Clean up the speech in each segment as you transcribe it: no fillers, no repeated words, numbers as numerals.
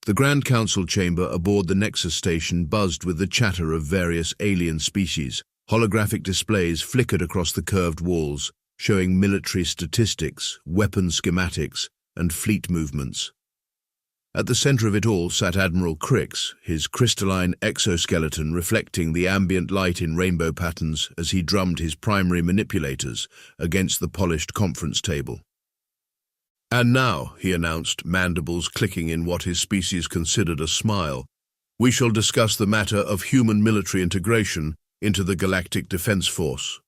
The Grand Council chamber aboard the Nexus station buzzed with the chatter of various alien species. Holographic displays flickered across the curved walls, showing military statistics, weapon schematics, and fleet movements. At the center of it all sat Admiral Crix, his crystalline exoskeleton reflecting the ambient light in rainbow patterns as he drummed his primary manipulators against the polished conference table. "And now," he announced, mandibles clicking in what his species considered a smile, "we shall discuss the matter of human military integration into the Galactic Defense Force."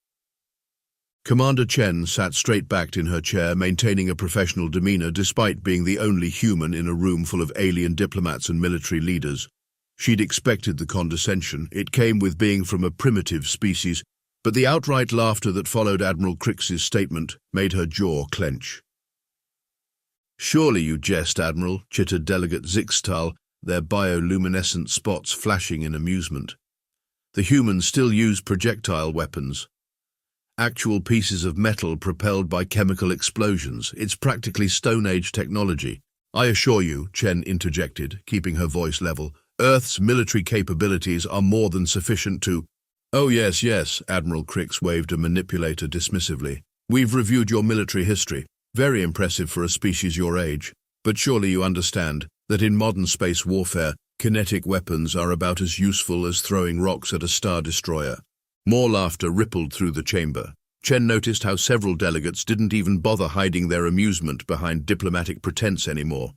Commander Chen sat straight-backed in her chair, maintaining a professional demeanor despite being the only human in a room full of alien diplomats and military leaders. She'd expected the condescension. It came with being from a primitive species, but the outright laughter that followed Admiral Crix's statement made her jaw clench. "Surely you jest, Admiral," chittered Delegate Zixtal, their bioluminescent spots flashing in amusement. "The humans still use projectile weapons. Actual pieces of metal propelled by chemical explosions. It's practically Stone Age technology." "I assure you," Chen interjected, keeping her voice level, "Earth's military capabilities are more than sufficient to—" "Oh yes, yes," Admiral Crix waved a manipulator dismissively. "We've reviewed your military history. Very impressive for a species your age. But surely you understand that in modern space warfare, kinetic weapons are about as useful as throwing rocks at a star destroyer." More laughter rippled through the chamber. Chen noticed how several delegates didn't even bother hiding their amusement behind diplomatic pretense anymore.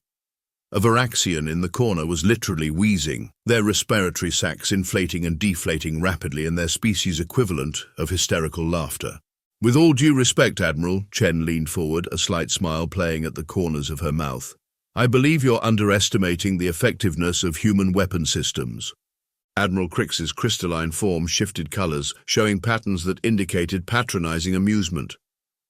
A Varaxian in the corner was literally wheezing, their respiratory sacs inflating and deflating rapidly in their species equivalent of hysterical laughter. "With all due respect, Admiral," Chen leaned forward, a slight smile playing at the corners of her mouth, "I believe you're underestimating the effectiveness of human weapon systems." Admiral Crix's crystalline form shifted colors, showing patterns that indicated patronizing amusement.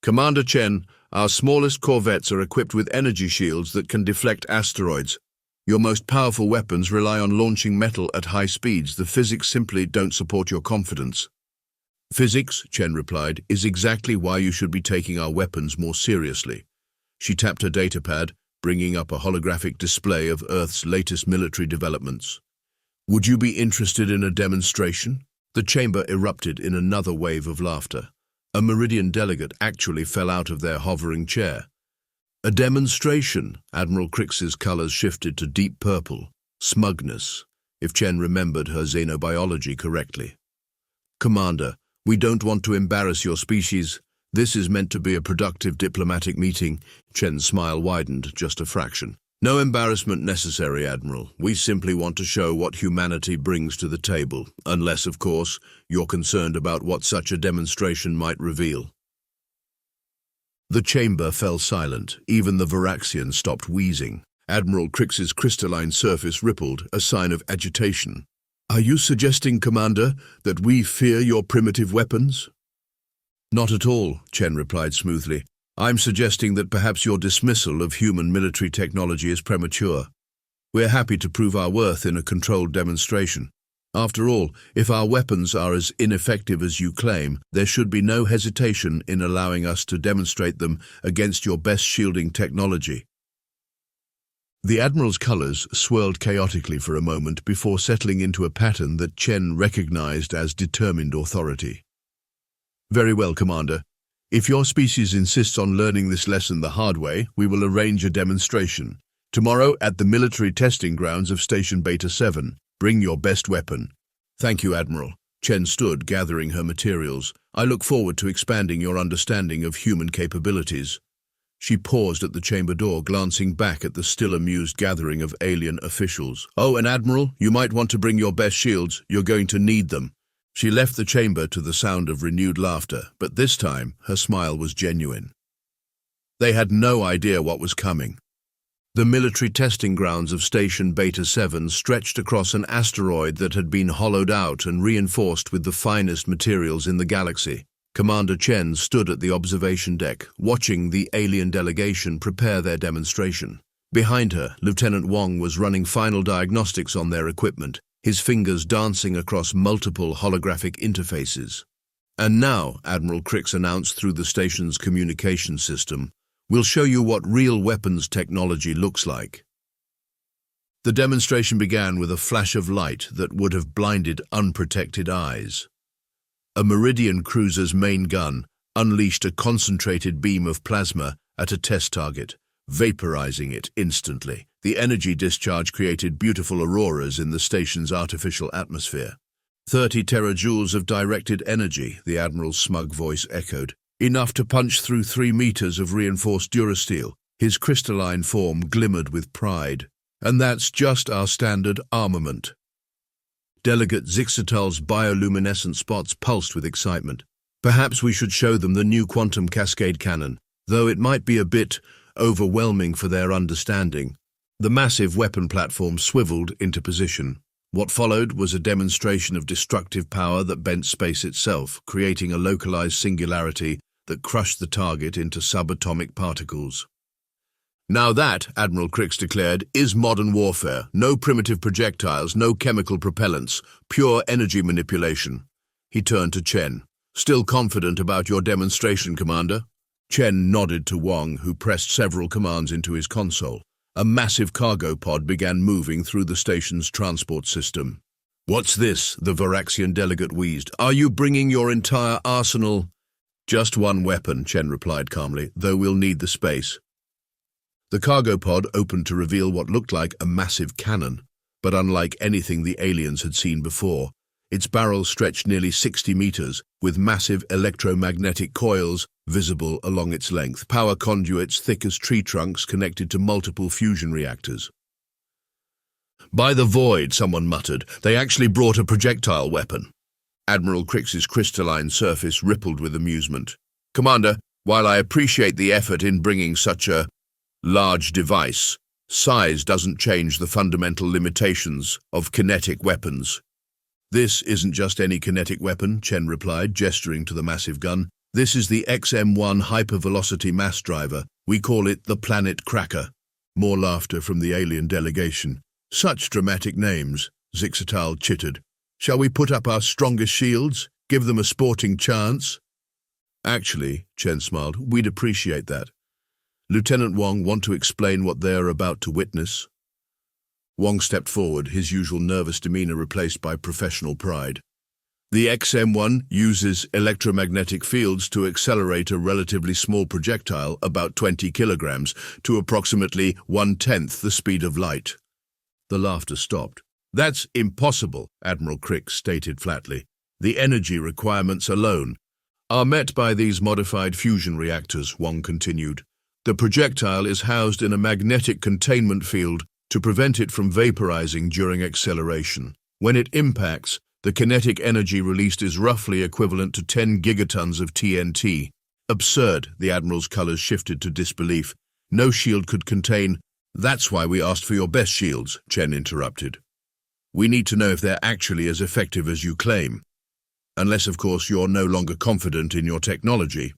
"Commander Chen, our smallest corvettes are equipped with energy shields that can deflect asteroids. Your most powerful weapons rely on launching metal at high speeds. The physics simply don't support your confidence." "Physics," Chen replied, "is exactly why you should be taking our weapons more seriously." She tapped her datapad, bringing up a holographic display of Earth's latest military developments. "Would you be interested in a demonstration?" The chamber erupted in another wave of laughter. A Meridian delegate actually fell out of their hovering chair. "A demonstration?" Admiral Crix's colors shifted to deep purple. Smugness, if Chen remembered her xenobiology correctly. "Commander, we don't want to embarrass your species. This is meant to be a productive diplomatic meeting." Chen's smile widened just a fraction. "No embarrassment necessary, Admiral. We simply want to show what humanity brings to the table, unless, of course, you're concerned about what such a demonstration might reveal." The chamber fell silent. Even the Varaxian stopped wheezing. Admiral Crix's crystalline surface rippled, a sign of agitation. "Are you suggesting, Commander, that we fear your primitive weapons?" "Not at all," Chen replied smoothly. "I'm suggesting that perhaps your dismissal of human military technology is premature. We're happy to prove our worth in a controlled demonstration. After all, if our weapons are as ineffective as you claim, there should be no hesitation in allowing us to demonstrate them against your best shielding technology." The Admiral's colors swirled chaotically for a moment before settling into a pattern that Chen recognized as determined authority. "Very well, Commander. If your species insists on learning this lesson the hard way, we will arrange a demonstration. Tomorrow at the military testing grounds of Station Beta 7. Bring your best weapon." "Thank you, Admiral." Chen stood, gathering her materials. "I look forward to expanding your understanding of human capabilities." She paused at the chamber door, glancing back at the still amused gathering of alien officials. "Oh, and Admiral, you might want to bring your best shields. You're going to need them." She left the chamber to the sound of renewed laughter, but this time her smile was genuine. They had no idea what was coming. The military testing grounds of Station Beta 7 stretched across an asteroid that had been hollowed out and reinforced with the finest materials in the galaxy. Commander Chen stood at the observation deck, watching the alien delegation prepare their demonstration. Behind her, Lieutenant Wong was running final diagnostics on their equipment, his fingers dancing across multiple holographic interfaces. "And now," Admiral Crix announced through the station's communication system, "we'll show you what real weapons technology looks like." The demonstration began with a flash of light that would have blinded unprotected eyes. A Meridian cruiser's main gun unleashed a concentrated beam of plasma at a test target, vaporizing it instantly. The energy discharge created beautiful auroras in the station's artificial atmosphere. 30 terajoules of directed energy, the Admiral's smug voice echoed. Enough to punch through 3 meters of reinforced durasteel. His crystalline form glimmered with pride. And that's just our standard armament. Delegate Zixatal's bioluminescent spots pulsed with excitement. Perhaps we should show them the new quantum cascade cannon, though it might be a bit overwhelming for their understanding. The massive weapon platform swiveled into position. What followed was a demonstration of destructive power that bent space itself, creating a localized singularity that crushed the target into subatomic particles. Now that, Admiral Crix declared, is modern warfare. No primitive projectiles, no chemical propellants, pure energy manipulation. He turned to Chen. Still confident about your demonstration, Commander? Chen nodded to Wang, who pressed several commands into his console. A massive cargo pod began moving through the station's transport system. What's this? The Varaxian delegate wheezed. Are you bringing your entire arsenal? Just one weapon, Chen replied calmly, though we'll need the space. The cargo pod opened to reveal what looked like a massive cannon, but unlike anything the aliens had seen before, its barrel stretched nearly 60 meters, with massive electromagnetic coils visible along its length, power conduits thick as tree trunks connected to multiple fusion reactors. By the void, someone muttered, they actually brought a projectile weapon. Admiral Crix's crystalline surface rippled with amusement. Commander, while I appreciate the effort in bringing such a large device, size doesn't change the fundamental limitations of kinetic weapons. This isn't just any kinetic weapon, Chen replied, gesturing to the massive gun. This is the XM-1 hypervelocity mass driver. We call it the Planet Cracker. More laughter from the alien delegation. Such dramatic names, Zixatal chittered. Shall we put up our strongest shields? Give them a sporting chance? Actually, Chen smiled, we'd appreciate that. Lieutenant Wang want to explain what they are about to witness? Wang stepped forward, his usual nervous demeanor replaced by professional pride. The XM-1 uses electromagnetic fields to accelerate a relatively small projectile, about 20 kilograms, to approximately 1/10 the speed of light. The laughter stopped. That's impossible, Admiral Crix stated flatly. The energy requirements alone are met by these modified fusion reactors, Wang continued. The projectile is housed in a magnetic containment field to prevent it from vaporizing during acceleration. When it impacts, the kinetic energy released is roughly equivalent to 10 gigatons of TNT. Absurd, the Admiral's colors shifted to disbelief. No shield could contain. That's why we asked for your best shields, Chen interrupted. We need to know if they're actually as effective as you claim. Unless, of course, you're no longer confident in your technology.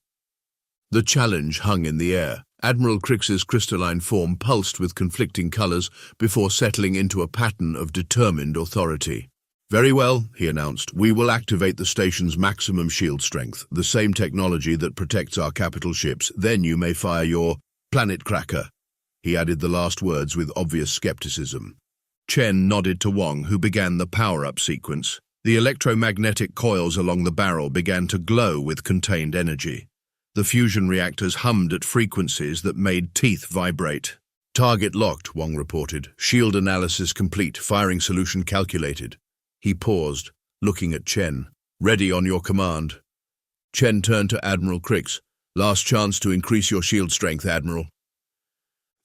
The challenge hung in the air. Admiral Crix's crystalline form pulsed with conflicting colors before settling into a pattern of determined authority. Very well, he announced, we will activate the station's maximum shield strength, the same technology that protects our capital ships. Then you may fire your Planet Cracker. He added the last words with obvious skepticism. Chen nodded to Wang, who began the power-up sequence. The electromagnetic coils along the barrel began to glow with contained energy. The fusion reactors hummed at frequencies that made teeth vibrate. Target locked, Wang reported. Shield analysis complete, firing solution calculated. He paused, looking at Chen. Ready on your command. Chen turned to Admiral Crix. Last chance to increase your shield strength, Admiral.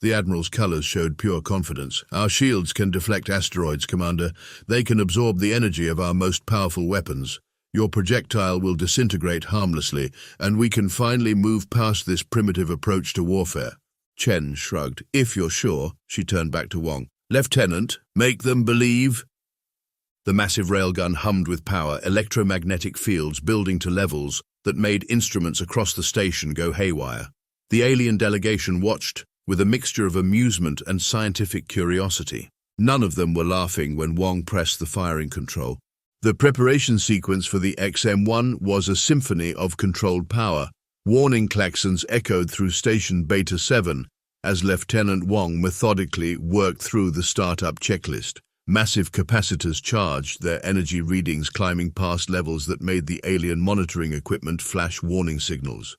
The Admiral's colors showed pure confidence. Our shields can deflect asteroids, Commander. They can absorb the energy of our most powerful weapons. Your projectile will disintegrate harmlessly, and we can finally move past this primitive approach to warfare. Chen shrugged. If you're sure, she turned back to Wang. Lieutenant, make them believe. The massive railgun hummed with power, electromagnetic fields building to levels that made instruments across the station go haywire. The alien delegation watched with a mixture of amusement and scientific curiosity. None of them were laughing when Wang pressed the firing control. The preparation sequence for the XM-1 was a symphony of controlled power. Warning klaxons echoed through Station Beta 7 as Lieutenant Wong methodically worked through the startup checklist. Massive capacitors charged, their energy readings climbing past levels that made the alien monitoring equipment flash warning signals.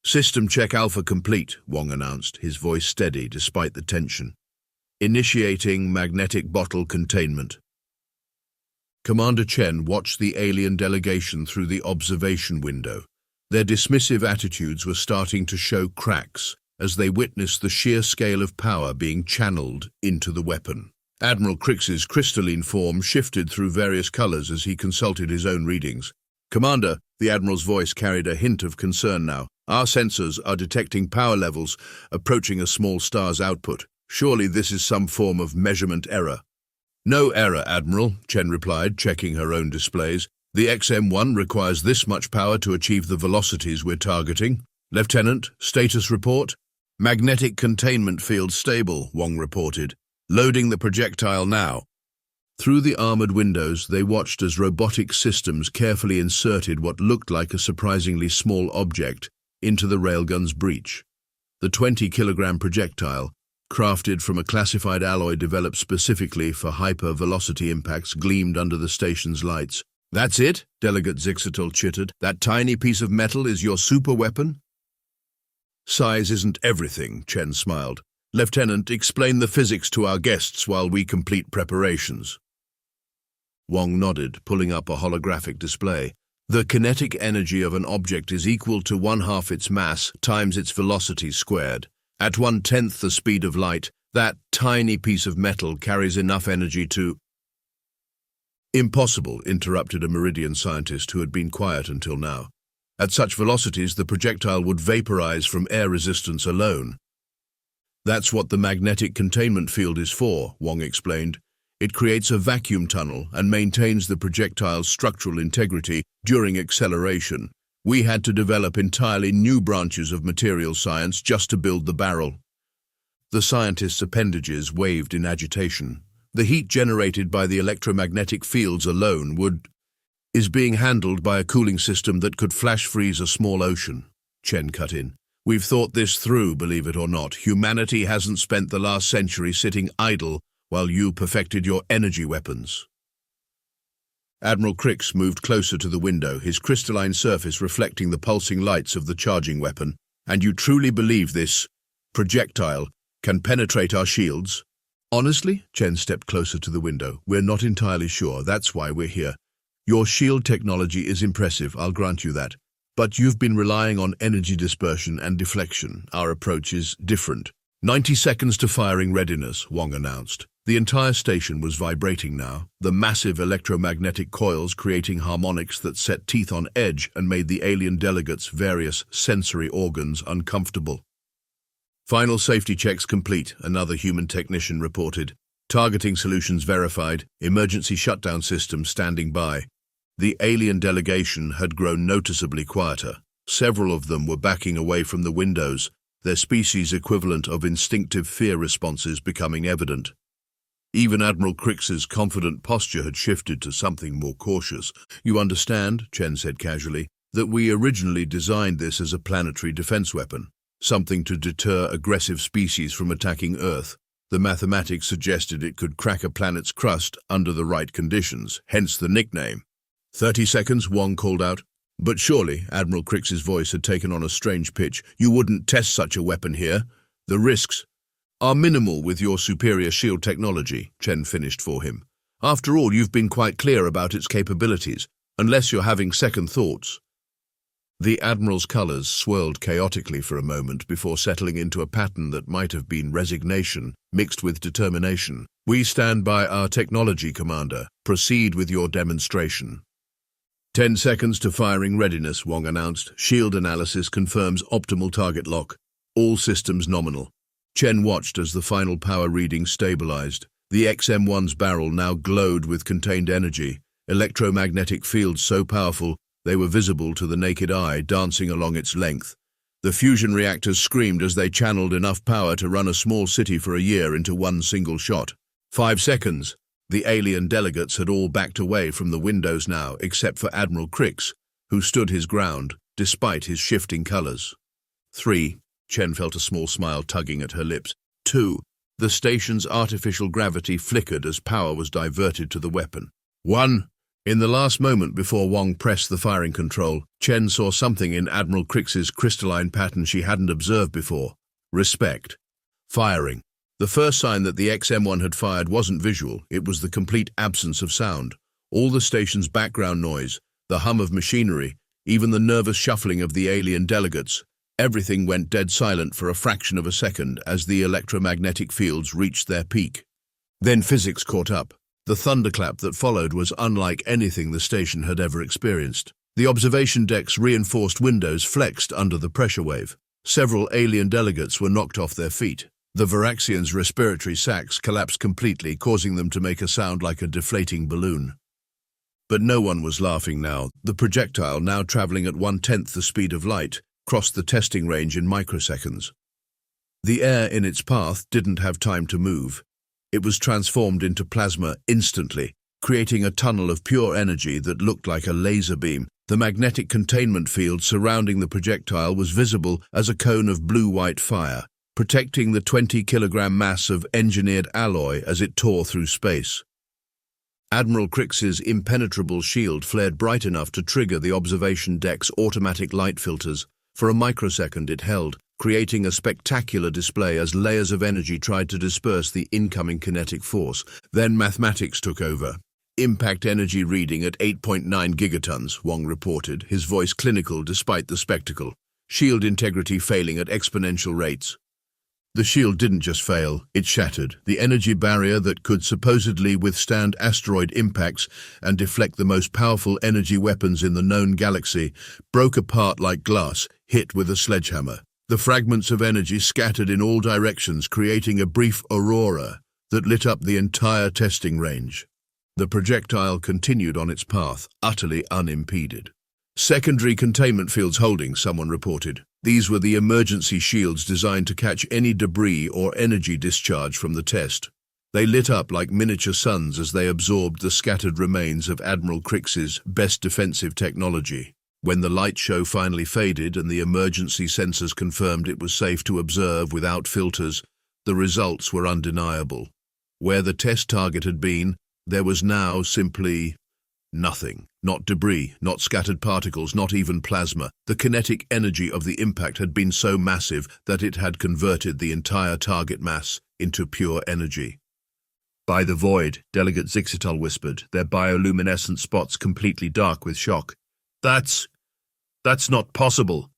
"System check Alpha complete," Wong announced, his voice steady despite the tension. "Initiating magnetic bottle containment." Commander Chen watched the alien delegation through the observation window. Their dismissive attitudes were starting to show cracks as they witnessed the sheer scale of power being channeled into the weapon. Admiral Crix's crystalline form shifted through various colors as he consulted his own readings. "Commander," the Admiral's voice carried a hint of concern now, "our sensors are detecting power levels approaching a small star's output. Surely this is some form of measurement error." "No error, Admiral," Chen replied, checking her own displays. "The XM-1 requires this much power to achieve the velocities we're targeting. Lieutenant, status report?" "Magnetic containment field stable," Wong reported. "Loading the projectile now." Through the armored windows, they watched as robotic systems carefully inserted what looked like a surprisingly small object into the railgun's breech. The 20-kilogram projectile, crafted from a classified alloy developed specifically for hyper-velocity impacts, gleamed under the station's lights. "That's it?" Delegate Zixatel chittered. "That tiny piece of metal is your superweapon?" "Size isn't everything," Chen smiled. "Lieutenant, explain the physics to our guests while we complete preparations." Wong nodded, pulling up a holographic display. "The kinetic energy of an object is equal to 1/2 its mass times its velocity squared. At 1/10 the speed of light, that tiny piece of metal carries enough energy to—" "Impossible," interrupted a Meridian scientist who had been quiet until now. "At such velocities, the projectile would vaporize from air resistance alone." "That's what the magnetic containment field is for," Wong explained. "It creates a vacuum tunnel and maintains the projectile's structural integrity during acceleration. We had to develop entirely new branches of material science just to build the barrel." The scientist's appendages waved in agitation. "The heat generated by the electromagnetic fields alone is being handled by a cooling system that could flash freeze a small ocean," Chen cut in. "We've thought this through, believe it or not. Humanity hasn't spent the last century sitting idle while you perfected your energy weapons." Admiral Crix moved closer to the window, his crystalline surface reflecting the pulsing lights of the charging weapon. "And you truly believe this projectile can penetrate our shields?" "Honestly," Chen stepped closer to the window, "we're not entirely sure. That's why we're here. Your shield technology is impressive, I'll grant you that. But you've been relying on energy dispersion and deflection. Our approach is different." 90 seconds to firing readiness," Wong announced. The entire station was vibrating now, the massive electromagnetic coils creating harmonics that set teeth on edge and made the alien delegates' various sensory organs uncomfortable. "Final safety checks complete," another human technician reported. "Targeting solutions verified, emergency shutdown system standing by." The alien delegation had grown noticeably quieter. Several of them were backing away from the windows, their species equivalent of instinctive fear responses becoming evident. Even Admiral Crix's confident posture had shifted to something more cautious. "You understand," Chen said casually, "that we originally designed this as a planetary defense weapon, something to deter aggressive species from attacking Earth. The mathematics suggested it could crack a planet's crust under the right conditions, hence the nickname." 30 seconds, Wong called out. "But surely," Admiral Crix's voice had taken on a strange pitch, "you wouldn't test such a weapon here. The risks are minimal with your superior shield technology," Chen finished for him. "After all, you've been quite clear about its capabilities, unless you're having second thoughts." The Admiral's colors swirled chaotically for a moment before settling into a pattern that might have been resignation mixed with determination. "We stand by our technology, Commander. Proceed with your demonstration." 10 seconds to firing readiness, Wong announced. "Shield analysis confirms optimal target lock. All systems nominal." Chen watched as the final power reading stabilized. The XM-1's barrel now glowed with contained energy, electromagnetic fields so powerful they were visible to the naked eye, dancing along its length. The fusion reactors screamed as they channeled enough power to run a small city for a year into one single shot. 5 seconds. The alien delegates had all backed away from the windows now, except for Admiral Crix, who stood his ground, despite his shifting colors. 3, Chen felt a small smile tugging at her lips. 2. The station's artificial gravity flickered as power was diverted to the weapon. 1. In the last moment before Wong pressed the firing control, Chen saw something in Admiral Crix's crystalline pattern she hadn't observed before. Respect. Firing. The first sign that the XM-1 had fired wasn't visual, it was the complete absence of sound. All the station's background noise, the hum of machinery, even the nervous shuffling of the alien delegates, everything went dead silent for a fraction of a second as the electromagnetic fields reached their peak. Then physics caught up. The thunderclap that followed was unlike anything the station had ever experienced. The observation deck's reinforced windows flexed under the pressure wave. Several alien delegates were knocked off their feet. The Varaxians' respiratory sacs collapsed completely, causing them to make a sound like a deflating balloon. But no one was laughing now. The projectile, now traveling at 1/10 the speed of light, crossed the testing range in microseconds. The air in its path didn't have time to move. It was transformed into plasma instantly, creating a tunnel of pure energy that looked like a laser beam. The magnetic containment field surrounding the projectile was visible as a cone of blue-white fire, protecting the 20-kilogram mass of engineered alloy as it tore through space. Admiral Crix's impenetrable shield flared bright enough to trigger the observation deck's automatic light filters. For a microsecond it held, creating a spectacular display as layers of energy tried to disperse the incoming kinetic force. Then mathematics took over. Impact energy reading at 8.9 gigatons, Wong reported, his voice clinical despite the spectacle. Shield integrity failing at exponential rates. The shield didn't just fail, it shattered. The energy barrier that could supposedly withstand asteroid impacts and deflect the most powerful energy weapons in the known galaxy broke apart like glass, hit with a sledgehammer. The fragments of energy scattered in all directions, creating a brief aurora that lit up the entire testing range. The projectile continued on its path, utterly unimpeded. Secondary containment fields holding, someone reported. These were the emergency shields designed to catch any debris or energy discharge from the test. They lit up like miniature suns as they absorbed the scattered remains of Admiral Crix's best defensive technology. When the light show finally faded and the emergency sensors confirmed it was safe to observe without filters, the results were undeniable. Where the test target had been, there was now simply nothing. Not debris, not scattered particles, not even plasma. The kinetic energy of the impact had been so massive that it had converted the entire target mass into pure energy. By the void, Delegate Zixital whispered, their bioluminescent spots completely dark with shock. That's not possible.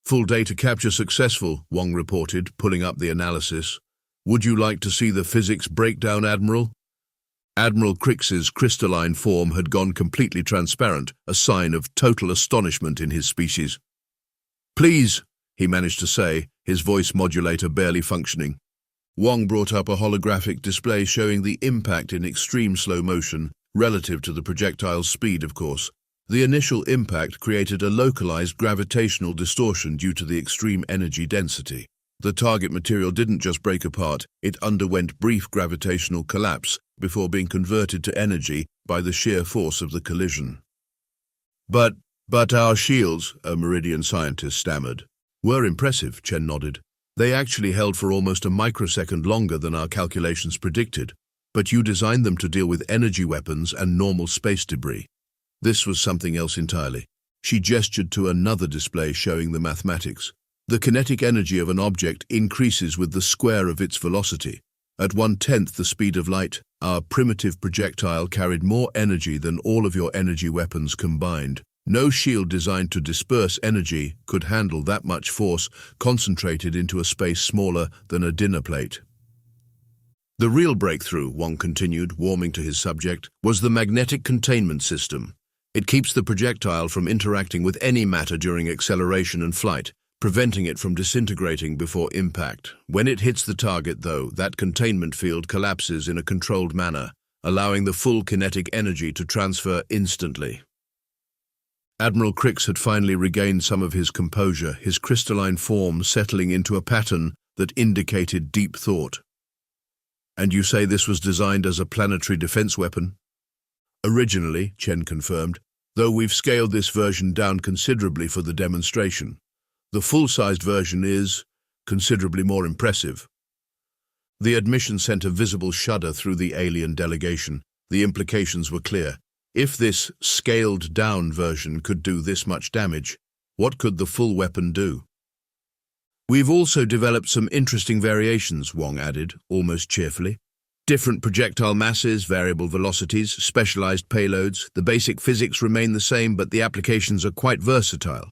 Full data capture successful, Wong reported, pulling up the analysis. Would you like to see the physics breakdown, Admiral? Admiral Crix's crystalline form had gone completely transparent, a sign of total astonishment in his species. Please, he managed to say, his voice modulator barely functioning. Wong brought up a holographic display showing the impact in extreme slow motion, relative to the projectile's speed, of course. The initial impact created a localized gravitational distortion due to the extreme energy density. The target material didn't just break apart, it underwent brief gravitational collapse before being converted to energy by the sheer force of the collision. But our shields, a Meridian scientist stammered. Were impressive, Chen nodded. They actually held for almost a microsecond longer than our calculations predicted, but you designed them to deal with energy weapons and normal space debris. This was something else entirely. She gestured to another display showing the mathematics. The kinetic energy of an object increases with the square of its velocity. At 1/10 the speed of light, our primitive projectile carried more energy than all of your energy weapons combined. No shield designed to disperse energy could handle that much force concentrated into a space smaller than a dinner plate. The real breakthrough, Wong continued, warming to his subject, was the magnetic containment system. It keeps the projectile from interacting with any matter during acceleration and flight, preventing it from disintegrating before impact. When it hits the target, though, that containment field collapses in a controlled manner, allowing the full kinetic energy to transfer instantly. Admiral Crix had finally regained some of his composure, his crystalline form settling into a pattern that indicated deep thought. And you say this was designed as a planetary defense weapon? Originally, Chen confirmed, though we've scaled this version down considerably for the demonstration. The full-sized version is considerably more impressive. The admission sent a visible shudder through the alien delegation. The implications were clear. If this scaled-down version could do this much damage, what could the full weapon do? We've also developed some interesting variations, Wong added, almost cheerfully. Different projectile masses, variable velocities, specialized payloads. The basic physics remain the same, but the applications are quite versatile.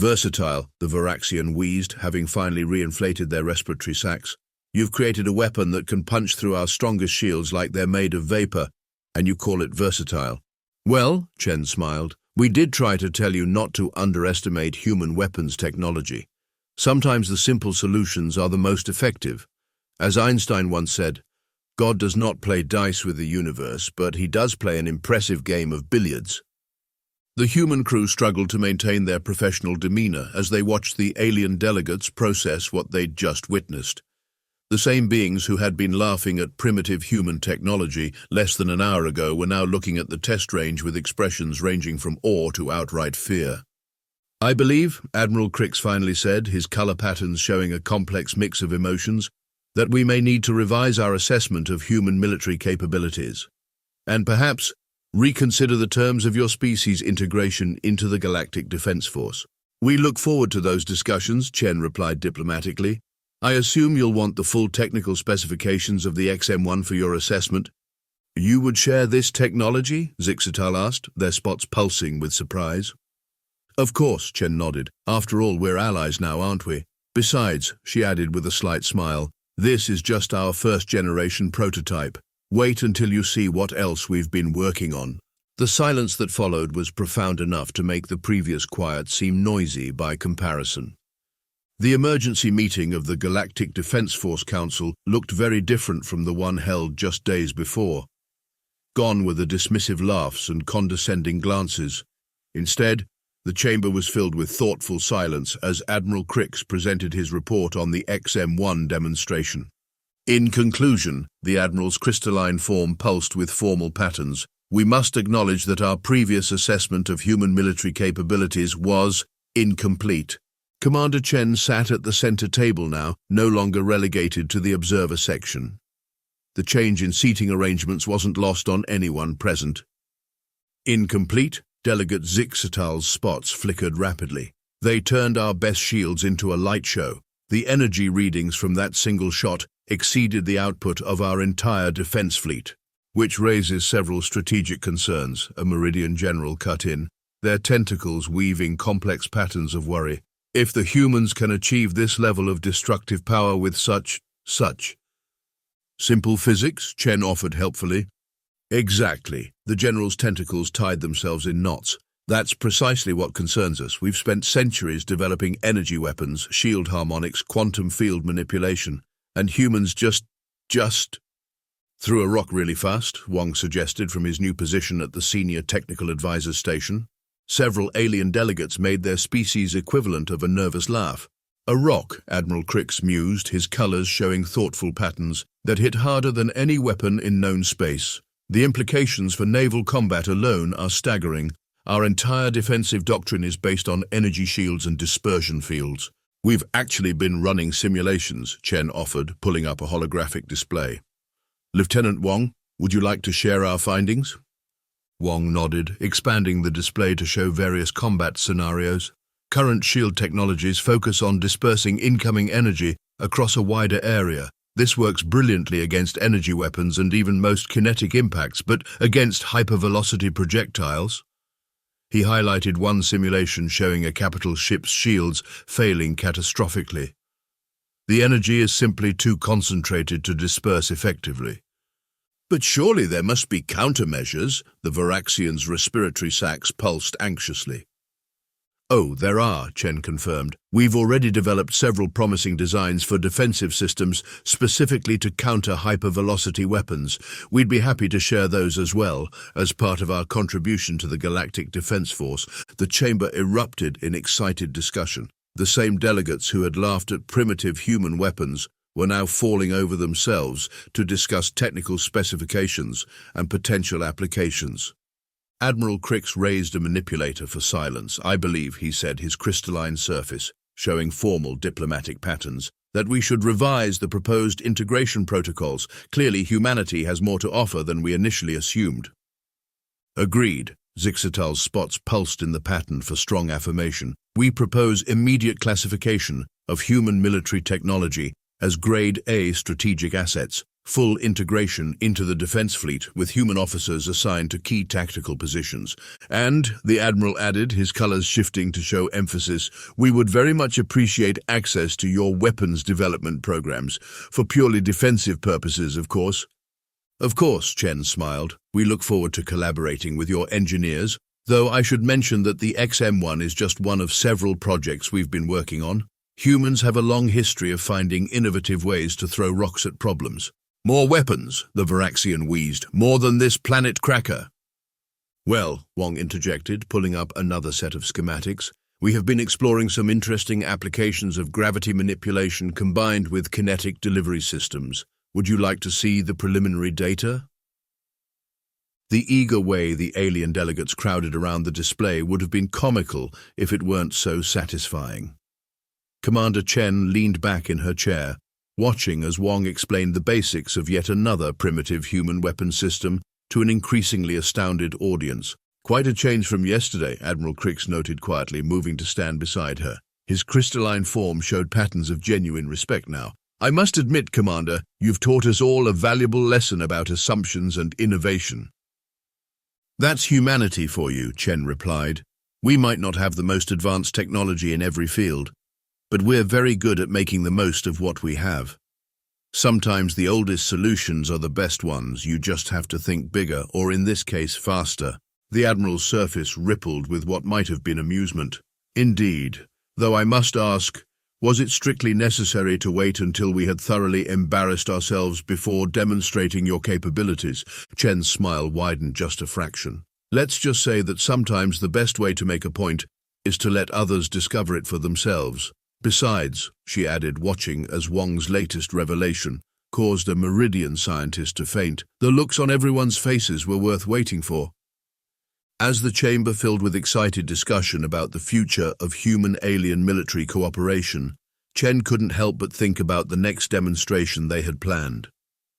Versatile, the Varaxian wheezed, having finally reinflated their respiratory sacs. You've created a weapon that can punch through our strongest shields like they're made of vapor, and you call it versatile. Well, Chen smiled, we did try to tell you not to underestimate human weapons technology. Sometimes the simple solutions are the most effective. As Einstein once said, God does not play dice with the universe, but he does play an impressive game of billiards. The human crew struggled to maintain their professional demeanor as they watched the alien delegates process what they'd just witnessed. The same beings who had been laughing at primitive human technology less than an hour ago were now looking at the test range with expressions ranging from awe to outright fear. I believe, Admiral Crix finally said, his color patterns showing a complex mix of emotions, that we may need to revise our assessment of human military capabilities, and perhaps reconsider the terms of your species' integration into the Galactic Defense Force. We look forward to those discussions, Chen replied diplomatically. I assume you'll want the full technical specifications of the XM-1 for your assessment. You would share this technology? Zixatal asked, their spots pulsing with surprise. Of course, Chen nodded. After all, we're allies now, aren't we? Besides, she added with a slight smile, this is just our first-generation prototype. Wait until you see what else we've been working on. The silence that followed was profound enough to make the previous quiet seem noisy by comparison. The emergency meeting of the Galactic Defense Force Council looked very different from the one held just days before. Gone were the dismissive laughs and condescending glances. Instead, the chamber was filled with thoughtful silence as Admiral Crix presented his report on the XM-1 demonstration. In conclusion, the Admiral's crystalline form pulsed with formal patterns. We must acknowledge that our previous assessment of human military capabilities was incomplete. Commander Chen sat at the center table now, no longer relegated to the observer section. The change in seating arrangements wasn't lost on anyone present. Incomplete? Delegate Zixatal's spots flickered rapidly. They turned our best shields into a light show. The energy readings from that single shot exceeded the output of our entire defense fleet, which raises several strategic concerns, a Meridian general cut in, their tentacles weaving complex patterns of worry. If the humans can achieve this level of destructive power with such simple physics, Chen offered helpfully. Exactly. The general's tentacles tied themselves in knots. That's precisely what concerns us. We've spent centuries developing energy weapons, shield harmonics, quantum field manipulation, and humans just threw a rock really fast, Wong suggested from his new position at the Senior Technical Advisor Station. Several alien delegates made their species equivalent of a nervous laugh. A rock, Admiral Crix mused, his colors showing thoughtful patterns, that hit harder than any weapon in known space. The implications for naval combat alone are staggering. Our entire defensive doctrine is based on energy shields and dispersion fields. We've actually been running simulations, Chen offered, pulling up a holographic display. Lieutenant Wong, would you like to share our findings? Wong nodded, expanding the display to show various combat scenarios. Current shield technologies focus on dispersing incoming energy across a wider area. This works brilliantly against energy weapons and even most kinetic impacts, but against hypervelocity projectiles. He highlighted one simulation showing a capital ship's shields failing catastrophically. The energy is simply too concentrated to disperse effectively. But surely there must be countermeasures, the Varaxian's respiratory sacs pulsed anxiously. Oh, there are, Chen confirmed. We've already developed several promising designs for defensive systems specifically to counter hypervelocity weapons. We'd be happy to share those as well, as part of our contribution to the Galactic Defense Force. The chamber erupted in excited discussion. The same delegates who had laughed at primitive human weapons were now falling over themselves to discuss technical specifications and potential applications. Admiral Crix raised a manipulator for silence. I believe, he said, his crystalline surface, showing formal diplomatic patterns, that we should revise the proposed integration protocols. Clearly, humanity has more to offer than we initially assumed. Agreed. Zixatal's spots pulsed in the pattern for strong affirmation. We propose immediate classification of human military technology as Grade A strategic assets, full integration into the defense fleet with human officers assigned to key tactical positions. And, the Admiral added, his colors shifting to show emphasis, we would very much appreciate access to your weapons development programs, for purely defensive purposes, of course. Of course, Chen smiled. We look forward to collaborating with your engineers, though I should mention that the XM1 is just one of several projects we've been working on. Humans have a long history of finding innovative ways to throw rocks at problems. More weapons, the Varaxian wheezed. More than this planet cracker. Well, Wong interjected, pulling up another set of schematics. We have been exploring some interesting applications of gravity manipulation combined with kinetic delivery systems. Would you like to see the preliminary data? The eager way the alien delegates crowded around the display would have been comical if it weren't so satisfying. Commander Chen leaned back in her chair, watching as Wong explained the basics of yet another primitive human weapon system to an increasingly astounded audience. Quite a change from yesterday, Admiral Crix noted quietly, moving to stand beside her. His crystalline form showed patterns of genuine respect now. I must admit, Commander, you've taught us all a valuable lesson about assumptions and innovation. That's humanity for you, Chen replied. We might not have the most advanced technology in every field, but we're very good at making the most of what we have. Sometimes the oldest solutions are the best ones. You just have to think bigger, or in this case, faster. The Admiral's surface rippled with what might have been amusement. Indeed, though I must ask, was it strictly necessary to wait until we had thoroughly embarrassed ourselves before demonstrating your capabilities? Chen's smile widened just a fraction. Let's just say that sometimes the best way to make a point is to let others discover it for themselves. Besides, she added, watching as Wong's latest revelation caused a Meridian scientist to faint, the looks on everyone's faces were worth waiting for. As the chamber filled with excited discussion about the future of human-alien military cooperation, Chen couldn't help but think about the next demonstration they had planned.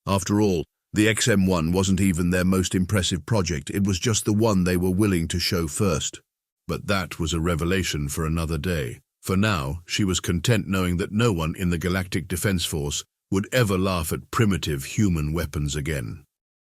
After all, the XM1 wasn't even their most impressive project, it was just the one they were willing to show first. But that was a revelation for another day. For now, she was content knowing that no one in the Galactic Defense Force would ever laugh at primitive human weapons again.